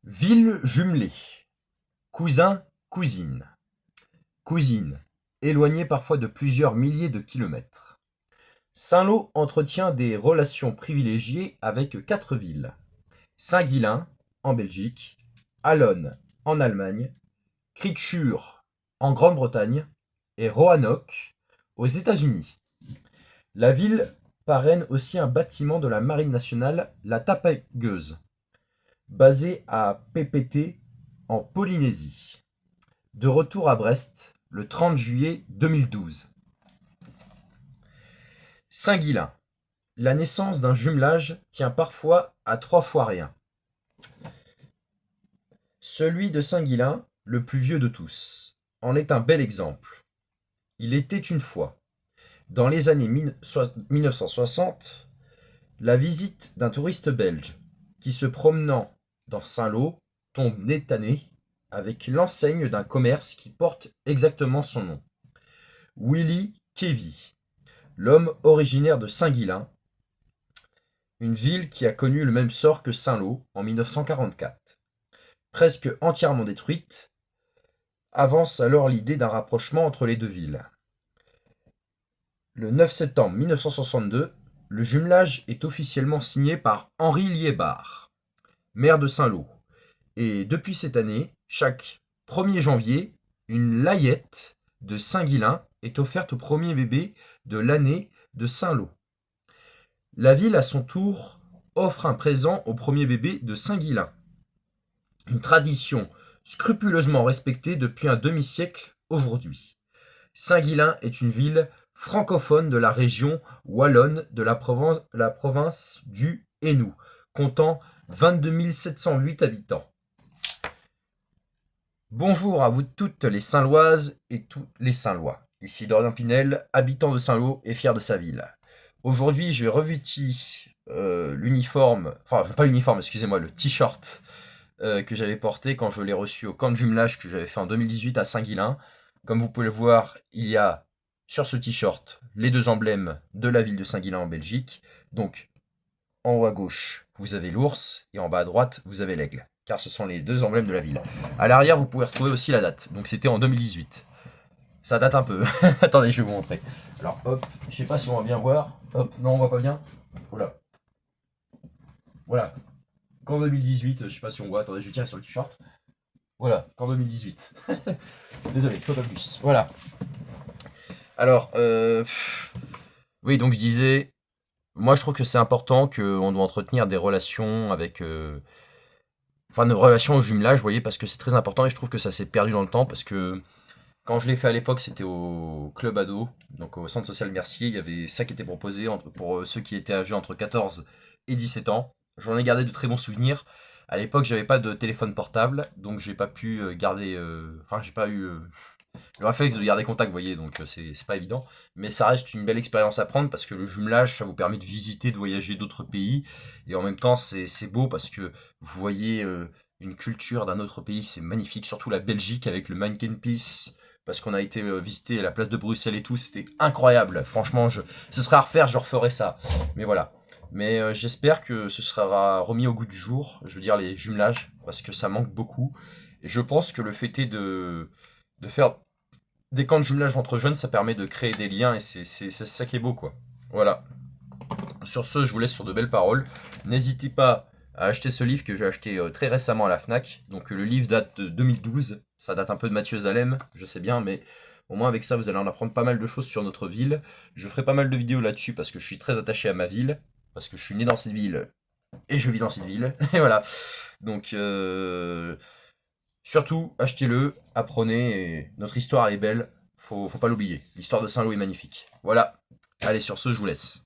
Ville jumelée. Cousin, cousine. Cousine, éloignée parfois de plusieurs milliers de kilomètres. Saint-Lô entretient des relations privilégiées avec 4 villes. Saint-Guilain, en Belgique, Allonne, en Allemagne, Crickshur, en Grande-Bretagne, et Roanoke, aux États-Unis. La ville parraine aussi un bâtiment de la Marine nationale, la Tapageuse, basé à Papeete, en Polynésie. De retour à Brest, le 30 juillet 2012. Saint-Guilain. La naissance d'un jumelage tient parfois à 3 fois rien. Celui de Saint-Guilain, le plus vieux de tous, en est un bel exemple. Il était une fois, dans les années 1960, la visite d'un touriste belge qui, se promenant dans Saint-Lô, tombe nez à nez avec l'enseigne d'un commerce qui porte exactement son nom. Willy Kevy, l'homme originaire de Saint-Guilain, une ville qui a connu le même sort que Saint-Lô en 1944. Presque entièrement détruite, avance alors l'idée d'un rapprochement entre les deux villes. Le 9 septembre 1962, le jumelage est officiellement signé par Henri Liébard, maire de Saint-Lô. Et depuis cette année, chaque 1er janvier, une layette de Saint-Guilain est offerte au premier bébé de l'année de Saint-Lô. La ville, à son tour, offre un présent au premier bébé de Saint-Guilain. Une tradition scrupuleusement respectée depuis un demi-siècle aujourd'hui. Saint-Guilain est une ville francophone de la région wallonne de la province du Hainaut, comptant 22 708 habitants. Bonjour à vous toutes les Saint-Loises et tous les Saint-Lois. Ici Dorian Pinel, habitant de Saint-Lô et fier de sa ville. Aujourd'hui, j'ai revêti l'uniforme, enfin pas l'uniforme, excusez-moi, le t-shirt que j'avais porté quand je l'ai reçu au camp de jumelage que j'avais fait en 2018 à Saint-Guilain. Comme vous pouvez le voir, il y a sur ce t-shirt les deux emblèmes de la ville de Saint-Guilain en Belgique. Donc, en haut à gauche, vous avez l'ours et en bas à droite, vous avez l'aigle. Car ce sont les deux emblèmes de la ville. À l'arrière, vous pouvez retrouver aussi la date. Donc c'était en 2018. Ça date un peu. Attendez, je vais vous montrer. Alors hop, je sais pas si on va bien voir. Hop, non, on voit pas bien. Voilà. Voilà. Qu'en 2018, je sais pas si on voit. Attendez, je tiens sur le t-shirt. Voilà, qu'en 2018. Désolé, je peux pas plus. Voilà. Alors, oui, donc je disais, moi je trouve que c'est important qu'on doit entretenir des relations avec. Enfin, une relation au jumelage, vous voyez, parce que c'est très important et je trouve que ça s'est perdu dans le temps parce que quand je l'ai fait à l'époque, c'était au club ado, donc au centre social Mercier, il y avait ça qui était proposé pour ceux qui étaient âgés entre 14 et 17 ans. J'en ai gardé de très bons souvenirs. À l'époque, j'avais pas de téléphone portable, donc j'ai pas pu garder. Enfin, j'ai pas eu le réflexe de garder contact, vous voyez, donc c'est pas évident. Mais ça reste une belle expérience à prendre parce que le jumelage, ça vous permet de visiter, de voyager d'autres pays. Et en même temps, c'est beau parce que vous voyez une culture d'un autre pays, c'est magnifique, surtout la Belgique avec le Peace parce qu'on a été visiter la place de Bruxelles et tout, c'était incroyable. Franchement, ce serait à refaire, je referais ça. Mais voilà. Mais j'espère que ce sera remis au goût du jour, je veux dire les jumelages, parce que ça manque beaucoup. Et je pense que le fait est de faire des camps de jumelage entre jeunes, ça permet de créer des liens et c'est ça qui est beau, quoi. Voilà. Sur ce, je vous laisse sur de belles paroles. N'hésitez pas à acheter ce livre que j'ai acheté très récemment à la Fnac. Donc le livre date de 2012. Ça date un peu de Mathieu Zalem, je sais bien, mais au moins avec ça, vous allez en apprendre pas mal de choses sur notre ville. Je ferai pas mal de vidéos là-dessus parce que je suis très attaché à ma ville, parce que je suis né dans cette ville et je vis dans cette ville. Et voilà. Donc surtout, achetez-le, apprenez. Et notre histoire elle est belle. Faut pas l'oublier. L'histoire de Saint-Lô est magnifique. Voilà. Allez, sur ce, je vous laisse.